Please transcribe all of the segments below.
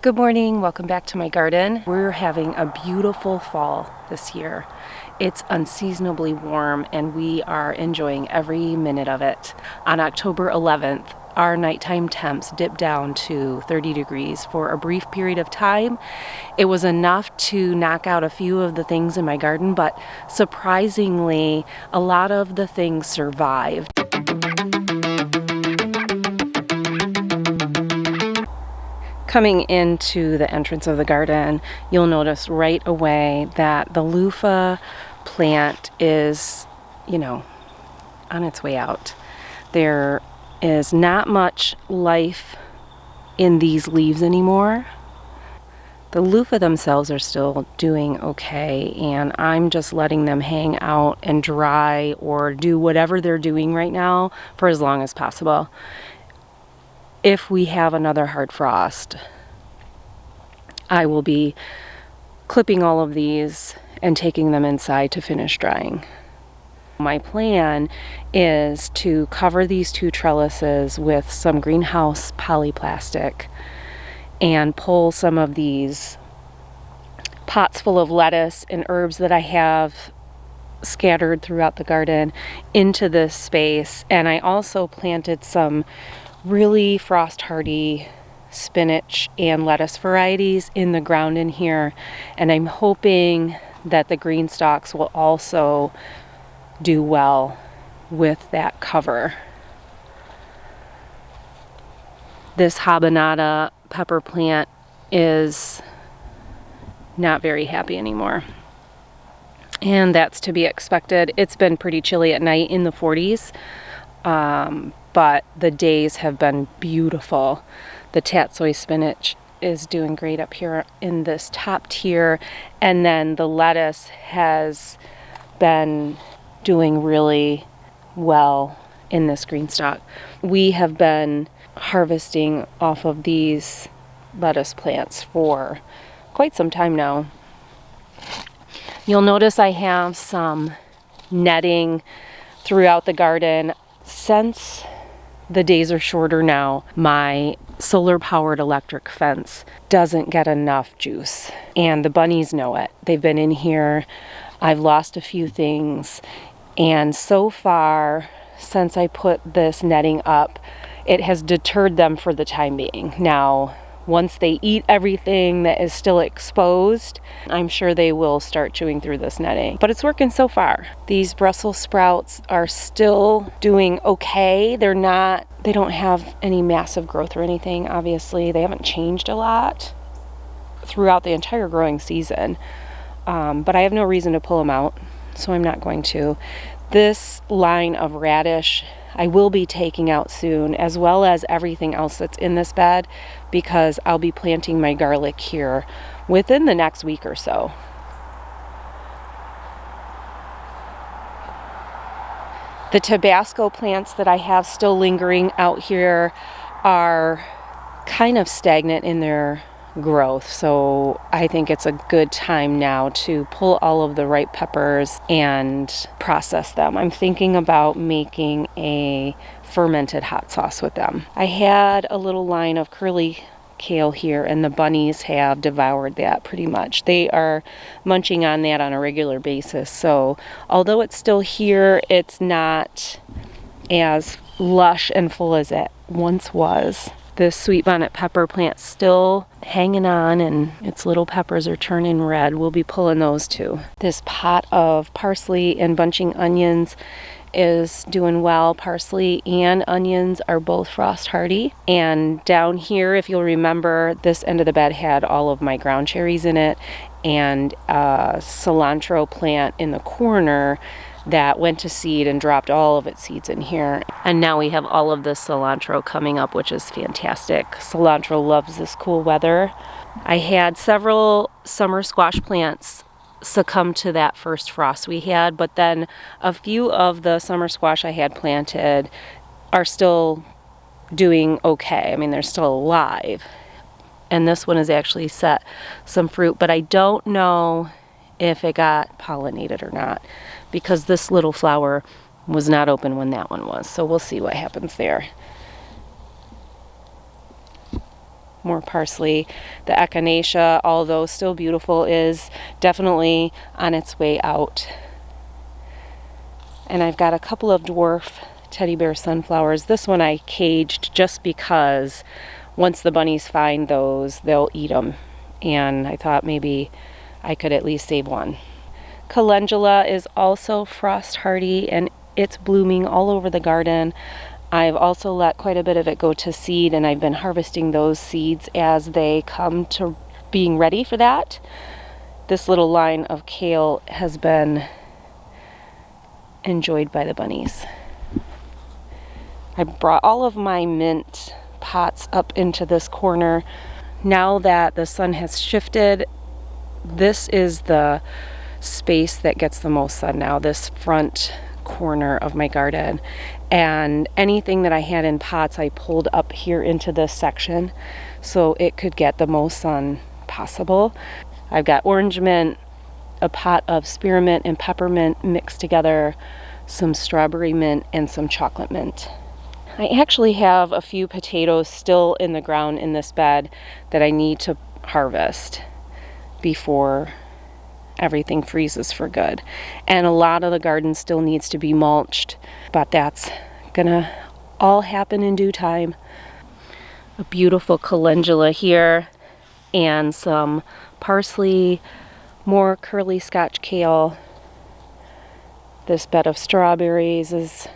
Good morning, welcome back to my garden. We're having a beautiful fall this year. It's unseasonably warm and we are enjoying every minute of it. On October 11th, our nighttime temps dipped down to 30 degrees for a brief period of time. It was enough to knock out a few of the things in my garden, but surprisingly, a lot of the things survived. Coming into the entrance of the garden, you'll notice right away that the loofah plant is, on its way out. There is not much life in these leaves anymore. The loofah themselves are still doing okay, and I'm just letting them hang out and dry or do whatever they're doing right now for as long as possible. If we have another hard frost, I will be clipping all of these and taking them inside to finish drying. My plan is to cover these two trellises with some greenhouse polyplastic and pull some of these pots full of lettuce and herbs that I have scattered throughout the garden into this space. And I also planted some really frost hardy spinach and lettuce varieties in the ground in here, and I'm hoping that the green stalks will also do well with that cover. This habanada pepper plant is not very happy anymore, and that's to be expected. It's been pretty chilly at night, in the 40s, but the days have been beautiful. The tatsoi spinach is doing great up here in this top tier, and then the lettuce has been doing really well in this green stalk. We have been harvesting off of these lettuce plants for quite some time now. You'll notice I have some netting throughout the garden. Since the days are shorter now, my solar-powered electric fence doesn't get enough juice, and the bunnies know it. They've been in here. I've lost a few things, and so far, since I put this netting up, it has deterred them for the time being. Now, once they eat everything that is still exposed, I'm sure they will start chewing through this netting. But it's working so far. These Brussels sprouts are still doing okay. They don't have any massive growth or anything, obviously. They haven't changed a lot throughout the entire growing season. But I have no reason to pull them out, so I'm not going to. This line of radish I will be taking out soon, as well as everything else that's in this bed, because I'll be planting my garlic here within the next week or so. The Tabasco plants that I have still lingering out here are kind of stagnant in their growth, so I think it's a good time now to pull all of the ripe peppers and process them. I'm thinking about making a fermented hot sauce with them. I had a little line of curly kale here, and the bunnies have devoured that pretty much. They are munching on that on a regular basis, so although it's still here, it's not as lush and full as it once was. This sweet bonnet pepper plant's still hanging on, and its little peppers are turning red. We'll be pulling those too. This pot of parsley and bunching onions is doing well. Parsley and onions are both frost hardy. And down here, if you'll remember, this end of the bed had all of my ground cherries in it, and a cilantro plant in the corner that went to seed and dropped all of its seeds in here. And now we have all of this cilantro coming up, which is fantastic. Cilantro loves this cool weather. I had several summer squash plants succumb to that first frost we had, but then a few of the summer squash I had planted are still doing okay. I mean, they're still alive. And this one has actually set some fruit, but I don't know if it got pollinated or not, because this little flower was not open when that one was. So we'll see what happens there. more parsley. The echinacea, although still beautiful, is definitely on its way out. And I've got a couple of dwarf teddy bear sunflowers. This one I caged just because once the bunnies find those, they'll eat them. And I thought maybe I could at least save one. Calendula is also frost hardy, and it's blooming all over the garden. I've also let quite a bit of it go to seed, and I've been harvesting those seeds as they come to being ready for that. This little line of kale has been enjoyed by the bunnies. I brought all of my mint pots up into this corner. Now that the sun has shifted, this is the space that gets the most sun now, this front corner of my garden. And anything that I had in pots I pulled up here into this section so it could get the most sun possible. I've got orange mint, a pot of spearmint and peppermint mixed together, some strawberry mint, and some chocolate mint. I actually have a few potatoes still in the ground in this bed that I need to harvest before everything freezes for good. And a lot of the garden still needs to be mulched, but that's gonna all happen in due time. A beautiful calendula here and some parsley, more curly Scotch kale. This bed of strawberries is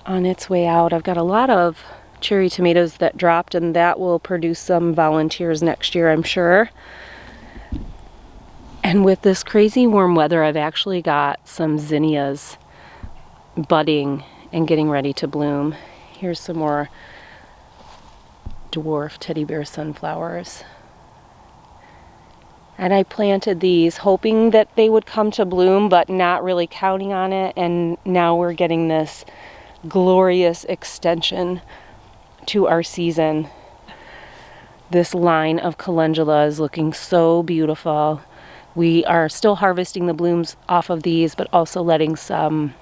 on its way out. I've got a lot of cherry tomatoes that dropped, and that will produce some volunteers next year, I'm sure. And with this crazy warm weather, I've actually got some zinnias budding and getting ready to bloom. Here's some more dwarf teddy bear sunflowers. And I planted these hoping that they would come to bloom, but not really counting on it. And now we're getting this glorious extension to our season. This line of calendula is looking so beautiful. We are still harvesting the blooms off of these, but also letting some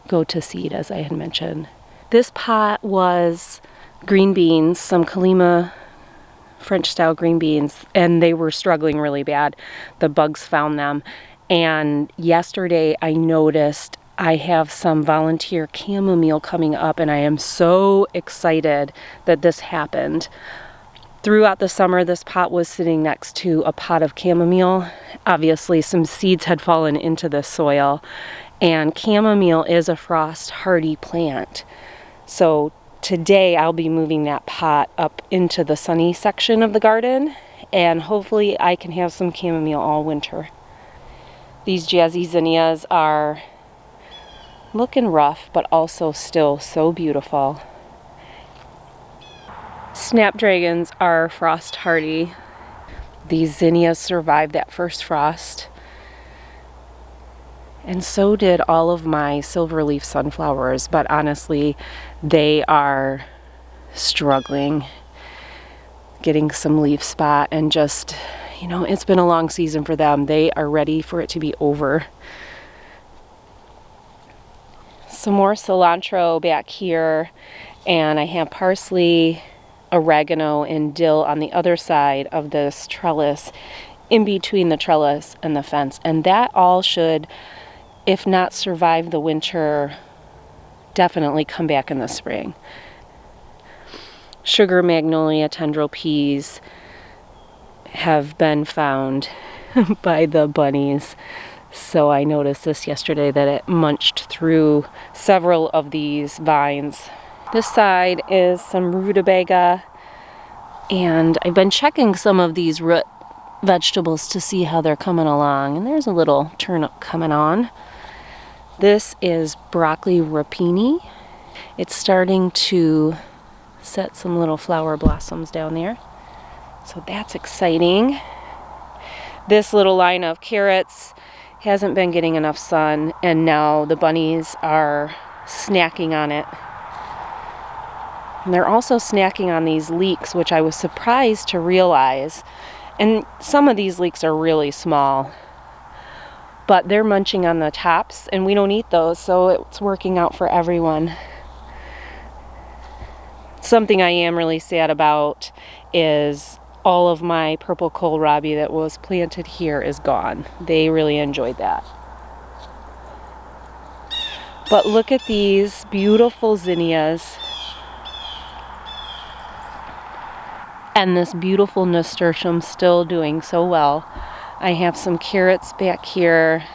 go to seed, as I had mentioned. This pot was green beans, some Kalima French style green beans, and they were struggling really bad. The bugs found them. And yesterday I noticed I have some volunteer chamomile coming up, and I am so excited that this happened. Throughout the summer, this pot was sitting next to a pot of chamomile. Obviously, some seeds had fallen into the soil, and chamomile is a frost hardy plant. So today I'll be moving that pot up into the sunny section of the garden, and hopefully I can have some chamomile all winter. These jazzy zinnias are looking rough, but also still so beautiful. Snapdragons are frost hardy. These zinnias survived that first frost. And so did all of my silverleaf sunflowers, but honestly, they are struggling getting some leaf spot, and just, you know, it's been a long season for them. They are ready for it to be over. Some more cilantro back here, and I have parsley, oregano, and dill on the other side of this trellis, in between the trellis and the fence. And that all should, if not survive the winter, definitely come back in the spring. Sugar magnolia tendril peas have been found by the bunnies. So I noticed this yesterday, that it munched through several of these vines. This side is some rutabaga, and I've been checking some of these root vegetables to see how they're coming along, and there's a little turnip coming on. This is broccoli rapini. It's starting to set some little flower blossoms down there, so that's exciting. This little line of carrots hasn't been getting enough sun, and now the bunnies are snacking on it. And they're also snacking on these leeks, which I was surprised to realize. And some of these leeks are really small, but they're munching on the tops, and we don't eat those, so it's working out for everyone. Something I am really sad about is all of my purple kohlrabi that was planted here is gone. They really enjoyed that. But look at these beautiful zinnias and this beautiful nasturtium still doing so well. I have some carrots back here,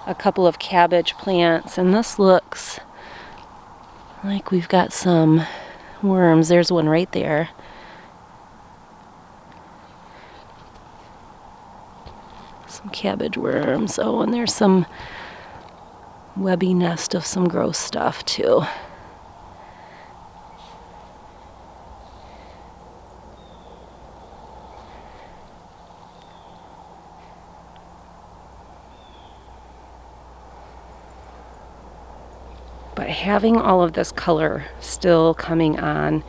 a couple of cabbage plants, and this looks like we've got some worms. There's one right there. Some cabbage worms. Oh, and there's some webby nest of some gross stuff too. But having all of this color still coming on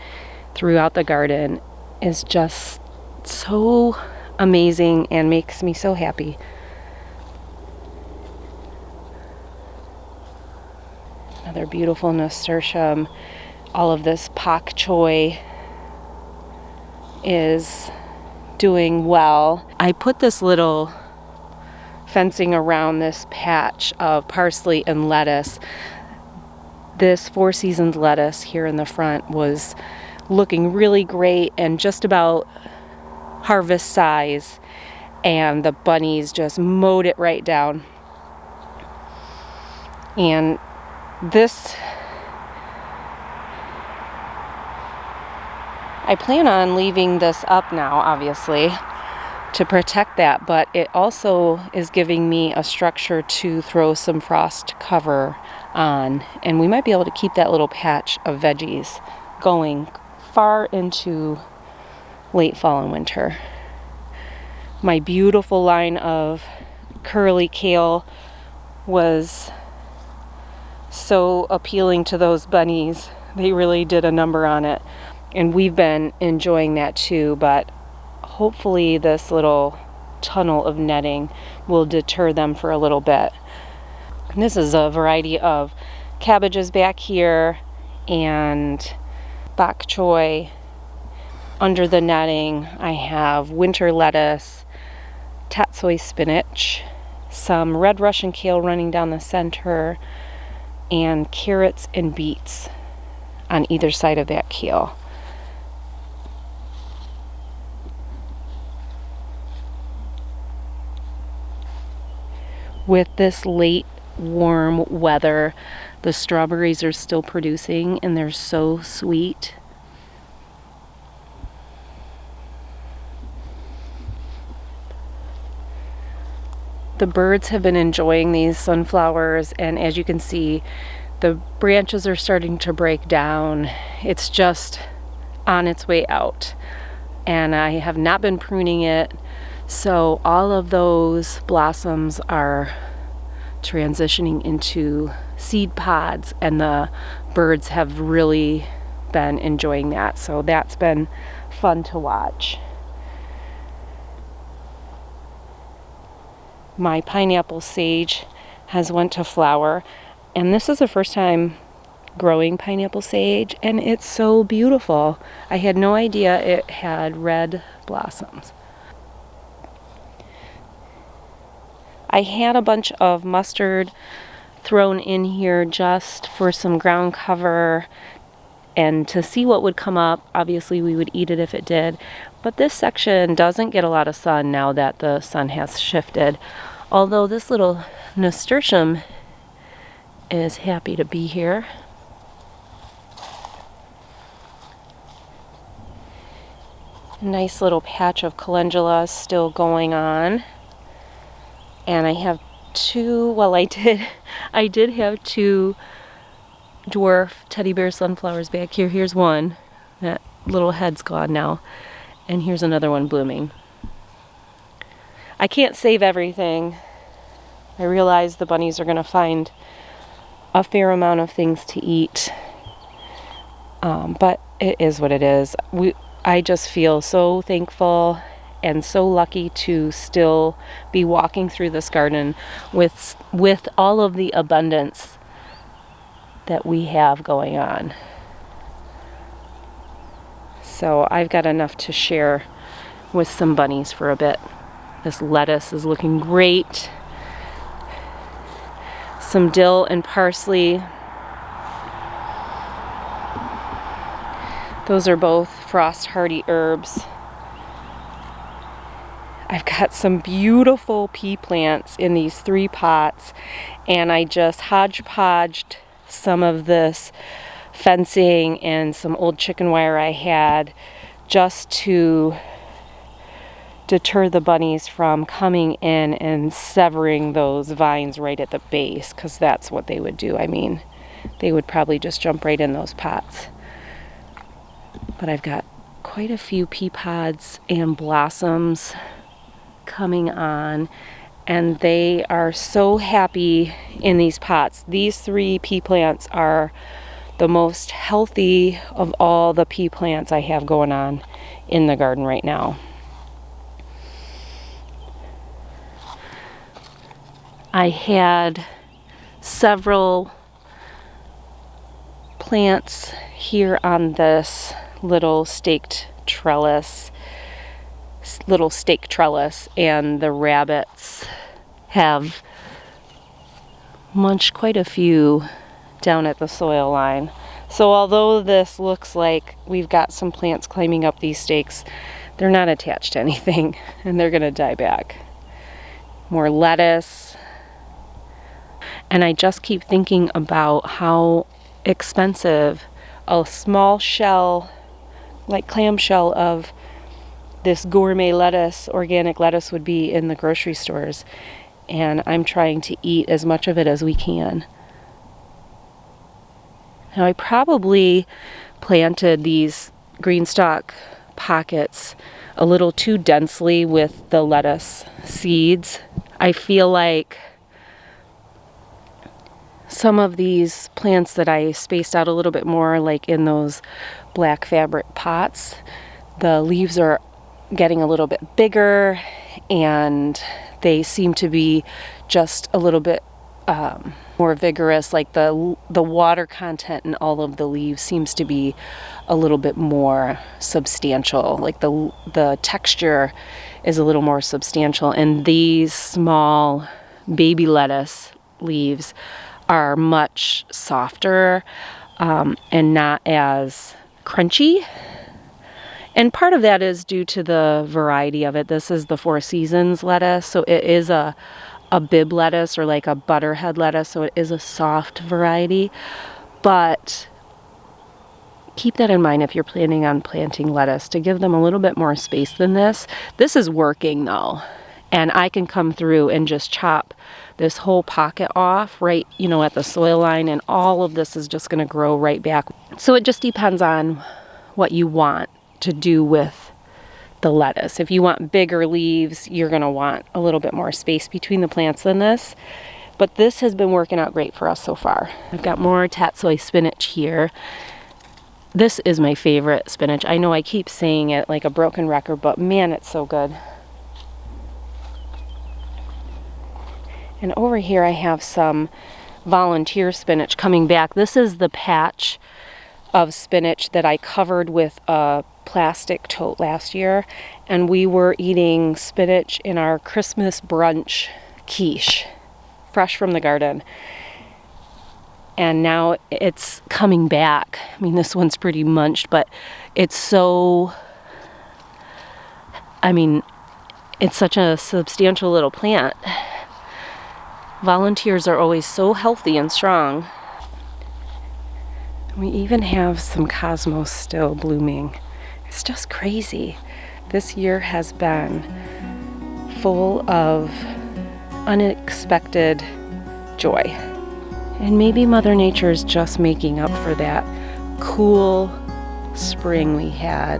throughout the garden is just so amazing and makes me so happy. Another beautiful nasturtium. All of this pak choi is doing well. I put this little fencing around this patch of parsley and lettuce. This Four Seasons lettuce here in the front was looking really great and just about harvest size, and the bunnies just mowed it right down. And this, I plan on leaving this up now, obviously, to protect that, but it also is giving me a structure to throw some frost cover on, and we might be able to keep that little patch of veggies going far into late fall and winter. My beautiful line of curly kale was so appealing to those bunnies. They really did a number on it, and we've been enjoying that too, but hopefully this little tunnel of netting will deter them for a little bit. And this is a variety of cabbages back here and bok choy. Under the netting I have winter lettuce, tatsoi spinach, some red Russian kale running down the center, and carrots and beets on either side of that kale. With this late warm weather, the strawberries are still producing and they're so sweet. The birds have been enjoying these sunflowers, and as you can see, the branches are starting to break down. It's just on its way out, and I have not been pruning it. So all of those blossoms are transitioning into seed pods, and the birds have really been enjoying that. So that's been fun to watch. My pineapple sage has went to flower, and this is the first time growing pineapple sage, and it's so beautiful. I had no idea it had red blossoms. I had a bunch of mustard thrown in here just for some ground cover and to see what would come up. Obviously we would eat it if it did, but this section doesn't get a lot of sun now that the sun has shifted, although this little nasturtium is happy to be here. A nice little patch of calendula still going on. And I have two, well, I did have two dwarf teddy bear sunflowers back here. Here's one. That little head's gone now. And here's another one blooming. I can't save everything. I realize the bunnies are going to find a fair amount of things to eat. But it is what it is. I just feel so thankful and so lucky to still be walking through this garden with all of the abundance that we have going on. So I've got enough to share with some bunnies for a bit. This lettuce is looking great. Some dill and parsley. Those are both frost hardy herbs. I've got some beautiful pea plants in these 3 pots, and I just hodgepodged some of this fencing and some old chicken wire I had just to deter the bunnies from coming in and severing those vines right at the base, because that's what they would do. I mean, they would probably just jump right in those pots. But I've got quite a few pea pods and blossoms coming on, and they are so happy in these pots. These 3 pea plants are the most healthy of all the pea plants I have going on in the garden right now. I had several plants here on this little stake trellis, and the rabbits have munched quite a few down at the soil line. So although this looks like we've got some plants climbing up these stakes, they're not attached to anything, and they're gonna die back. More lettuce. And I just keep thinking about how expensive a small shell, like clamshell of this gourmet lettuce, organic lettuce, would be in the grocery stores. And I'm trying to eat as much of it as we can. Now, I probably planted these green stalk pockets a little too densely with the lettuce seeds. I feel like some of these plants that I spaced out a little bit more, like in those black fabric pots, the leaves are getting a little bit bigger, and they seem to be just a little bit more vigorous. Like the water content in all of the leaves seems to be a little bit more substantial. Like the texture is a little more substantial, and these small baby lettuce leaves are much softer and not as crunchy. And part of that is due to the variety of it. This is the 4 Seasons lettuce, so it is a bib lettuce, or like a butterhead lettuce, so it is a soft variety. But keep that in mind if you're planning on planting lettuce, to give them a little bit more space than this. This is working though, and I can come through and just chop this whole pocket off right, at the soil line, and all of this is just going to grow right back. So it just depends on what you want to do with the lettuce. If you want bigger leaves, you're going to want a little bit more space between the plants than this. But this has been working out great for us so far. I've got more tatsoi spinach here. This is my favorite spinach. I know I keep saying it like a broken record, but man, it's so good. And over here I have some volunteer spinach coming back. This is the patch of spinach that I covered with a plastic tote last year, and we were eating spinach in our Christmas brunch quiche, fresh from the garden. And now it's coming back. I mean, this one's pretty munched, but it's so, it's such a substantial little plant. Volunteers are always so healthy and strong. We even have some cosmos still blooming. It's just crazy. This year has been full of unexpected joy. And maybe Mother Nature is just making up for that cool spring we had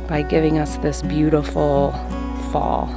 by giving us this beautiful fall.